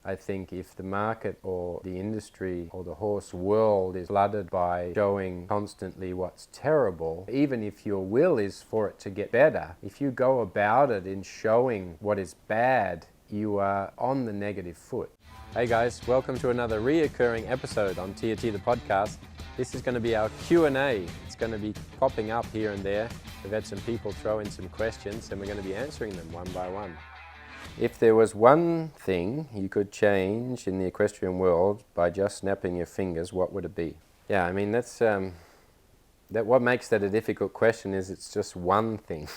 I think if the market or the industry or the horse world is flooded by showing constantly what's terrible, even if your will is for it to get better, if you go about it in showing what is bad, you are on the negative foot. Hey guys, welcome to another reoccurring episode on TRT the Podcast. This is going to be our Q&A. It's going to be popping up here and there. We've had some people throw in some questions and we're going to be answering them one by one. If there was one thing you could change in the equestrian world by just snapping your fingers, what would it be? Yeah, I mean, that's what makes that a difficult question is it's just one thing.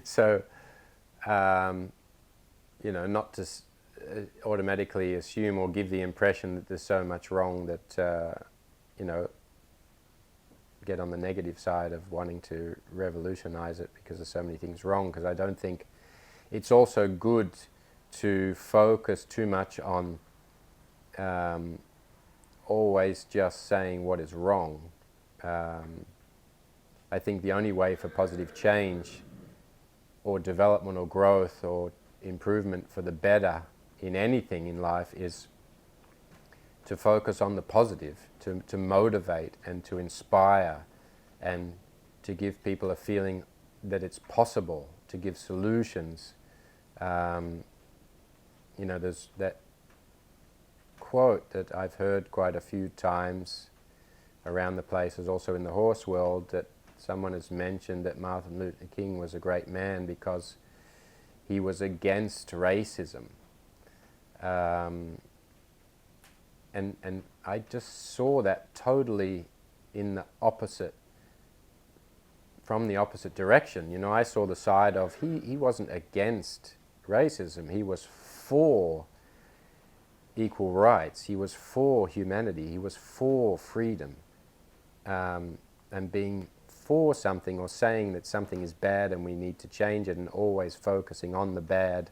So, not to automatically assume or give the impression that there's so much wrong that, get on the negative side of wanting to revolutionize it because there's so many things wrong, because I don't think it's also good to focus too much on always just saying what is wrong. I think the only way for positive change or development or growth or improvement for the better in anything in life is to focus on the positive, to motivate and to inspire and to give people a feeling that it's possible, to give solutions. There's that quote that I've heard quite a few times around the places, also in the horse world, that someone has mentioned that Martin Luther King was a great man because he was against racism. And I just saw that totally in the opposite, from the opposite direction. I saw the side of he wasn't against racism, he was for equal rights, he was for humanity, he was for freedom, and being for something or saying that something is bad and we need to change it and always focusing on the bad,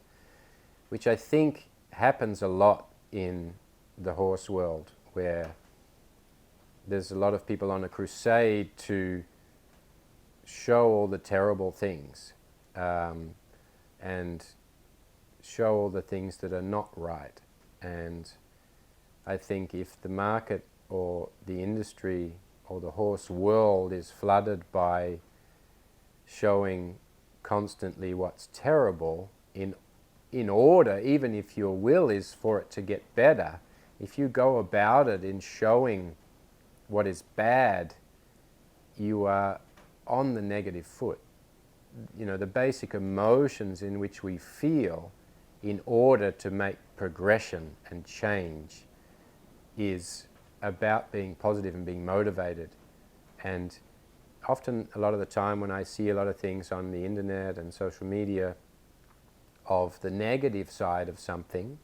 which I think happens a lot in the horse world, where there's a lot of people on a crusade to show all the terrible things and show all the things that are not right. And I think if the market or the industry or the horse world is flooded by showing constantly what's terrible in order, even if your will is for it to get better, if you go about it in showing what is bad, you are on the negative foot. The basic emotions in which we feel in order to make progression and change is about being positive and being motivated. And often, a lot of the time when I see a lot of things on the internet and social media of the negative side of something,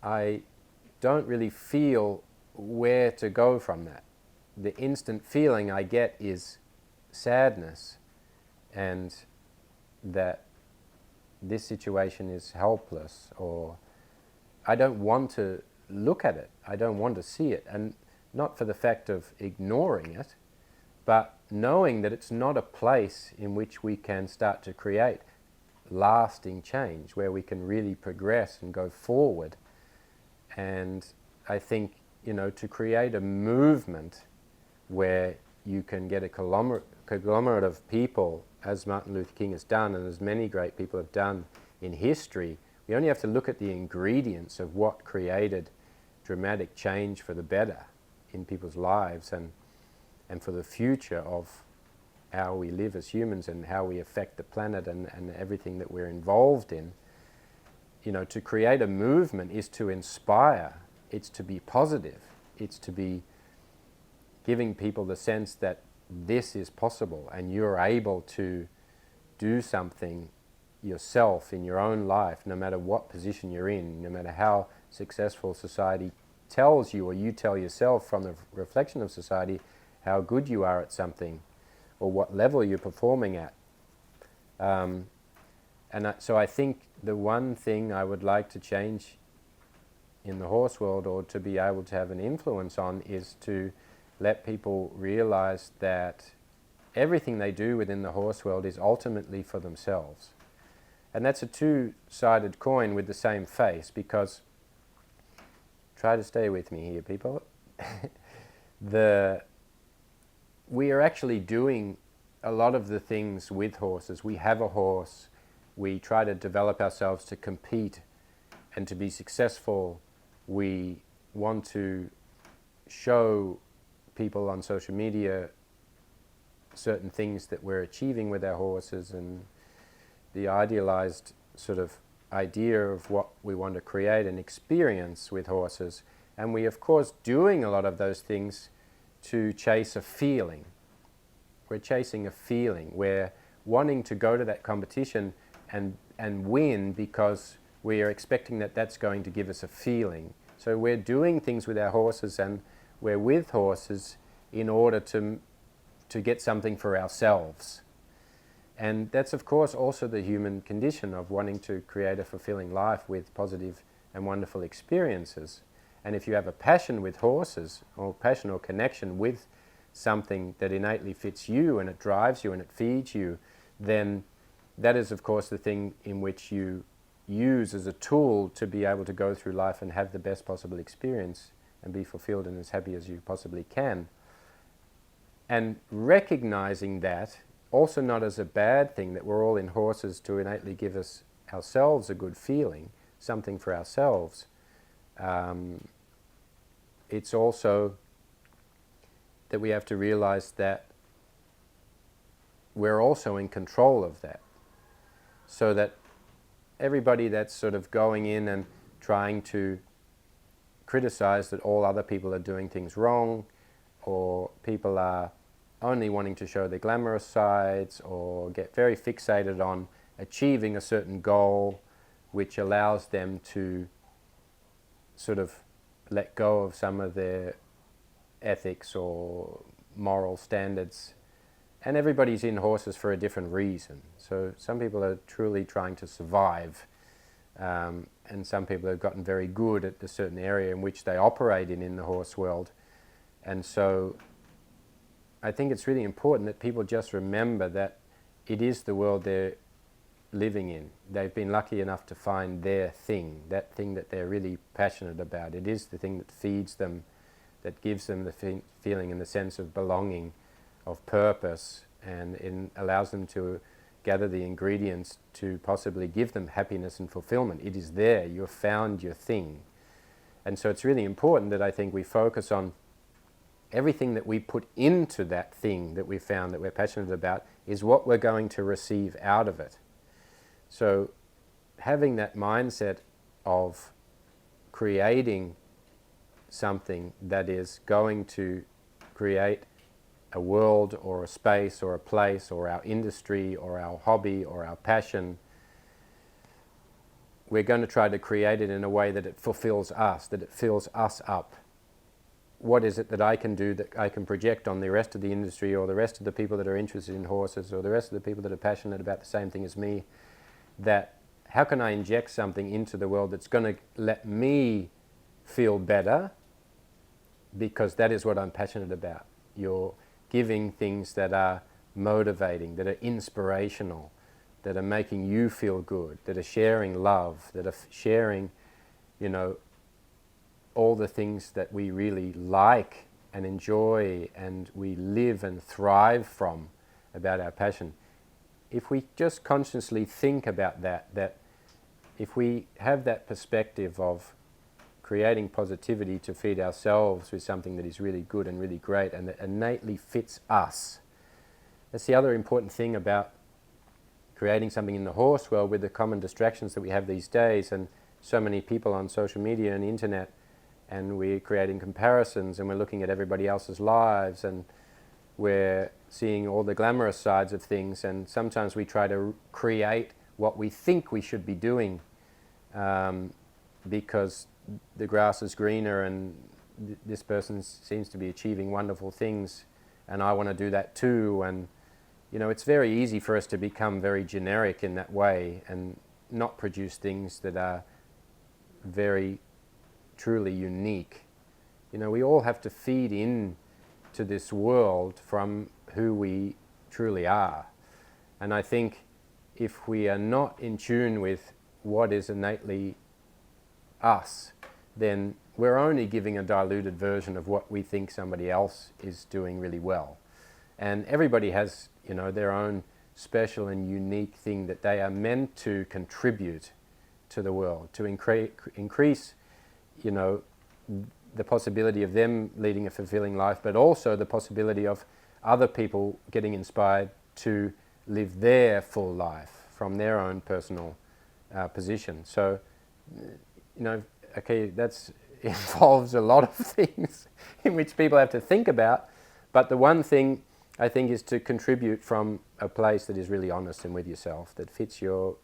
I don't really feel where to go from that. The instant feeling I get is sadness, and that this situation is helpless, or I don't want to look at it, I don't want to see it, and not for the fact of ignoring it, but knowing that it's not a place in which we can start to create lasting change, where we can really progress and go forward. And I think, to create a movement where you can get a conglomerate of people, as Martin Luther King has done and as many great people have done in history, we only have to look at the ingredients of what created dramatic change for the better in people's lives and for the future of how we live as humans and how we affect the planet and everything that we're involved in. To create a movement is to inspire, it's to be positive, it's to be giving people the sense that this is possible and you're able to do something yourself in your own life, no matter what position you're in, no matter how successful society tells you or you tell yourself from the reflection of society how good you are at something or what level you're performing at. So I think the one thing I would like to change in the horse world, or to be able to have an influence on, is to let people realize that everything they do within the horse world is ultimately for themselves. And that's a two-sided coin with the same face, because, try to stay with me here, people, we are actually doing a lot of the things with horses. We have a horse, we try to develop ourselves to compete and to be successful. We want to show people on social media certain things that we're achieving with our horses, and the idealized sort of idea of what we want to create and experience with horses. And we, of course, doing a lot of those things to chase a feeling. We're chasing a feeling. We're wanting to go to that competition and win because we are expecting that that's going to give us a feeling. So we're doing things with our horses, and we're with horses in order to get something for ourselves. And that's, of course, also the human condition of wanting to create a fulfilling life with positive and wonderful experiences. And if you have a passion with horses, or passion or connection with something that innately fits you and it drives you and it feeds you, then that is, of course, the thing in which you use as a tool to be able to go through life and have the best possible experience and be fulfilled and as happy as you possibly can. And recognizing that, also not as a bad thing, that we're all in horses to innately give us ourselves a good feeling, something for ourselves. It's also that we have to realize that we're also in control of that. So that everybody that's sort of going in and trying to criticize that all other people are doing things wrong, or people are only wanting to show their glamorous sides, or get very fixated on achieving a certain goal which allows them to sort of let go of some of their ethics or moral standards. And everybody's in horses for a different reason. So some people are truly trying to survive, and some people have gotten very good at the certain area in which they operate in the horse world. And so I think it's really important that people just remember that it is the world they're living in. They've been lucky enough to find their thing, that thing that they're really passionate about. It is the thing that feeds them, that gives them the feeling and the sense of belonging, of purpose, and it allows them to gather the ingredients to possibly give them happiness and fulfillment. It is there. You've found your thing. And so it's really important that I think we focus on everything that we put into that thing that we found that we're passionate about is what we're going to receive out of it. So having that mindset of creating something that is going to create a world or a space or a place or our industry or our hobby or our passion, we're going to try to create it in a way that it fulfills us, that it fills us up. What is it that I can do that I can project on the rest of the industry or the rest of the people that are interested in horses or the rest of the people that are passionate about the same thing as me, that how can I inject something into the world that's going to let me feel better, because that is what I'm passionate about. You're giving things that are motivating, that are inspirational, that are making you feel good, that are sharing love, that are sharing, all the things that we really like and enjoy and we live and thrive from about our passion. If we just consciously think about that if we have that perspective of creating positivity to feed ourselves with something that is really good and really great and that innately fits us. That's the other important thing about creating something in the horse world with the common distractions that we have these days, and so many people on social media and the internet, and we're creating comparisons and we're looking at everybody else's lives and we're seeing all the glamorous sides of things, and sometimes we try to create what we think we should be doing because the grass is greener and this person seems to be achieving wonderful things and I want to do that too. And it's very easy for us to become very generic in that way and not produce things that are very truly unique. We all have to feed in to this world from who we truly are. And I think if we are not in tune with what is innately us, then we're only giving a diluted version of what we think somebody else is doing really well. And everybody has, their own special and unique thing that they are meant to contribute to the world, to increase, the possibility of them leading a fulfilling life, but also the possibility of other people getting inspired to live their full life from their own personal position. So, that's involves a lot of things in which people have to think about, but the one thing I think is to contribute from a place that is really honest and with yourself, that fits your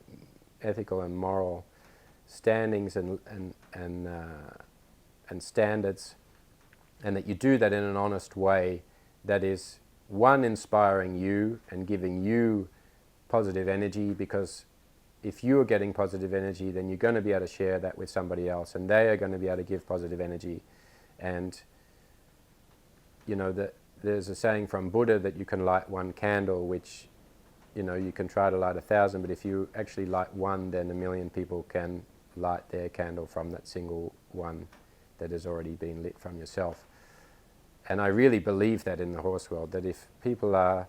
ethical and moral standings and standards, and that you do that in an honest way that is, one, inspiring you and giving you positive energy, because if you're getting positive energy, then you're going to be able to share that with somebody else, and they are going to be able to give positive energy. And there's a saying from Buddha that you can light one candle, which you can try to light 1,000, but if you actually light one, then 1,000,000 people can light their candle from that single one that has already been lit from yourself. And I really believe that in the horse world, that if people are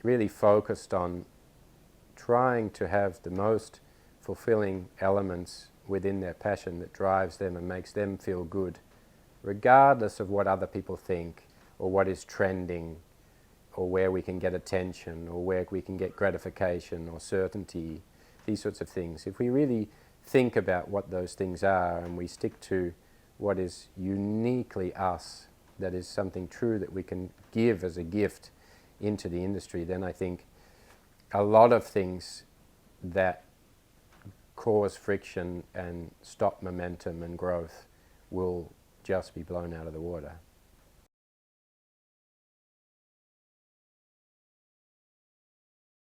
really focused on trying to have the most fulfilling elements within their passion that drives them and makes them feel good, regardless of what other people think, or what is trending, or where we can get attention, or where we can get gratification or certainty, these sorts of things. If we really think about what those things are and we stick to what is uniquely us, that is something true that we can give as a gift into the industry, then I think a lot of things that cause friction and stop momentum and growth will just be blown out of the water.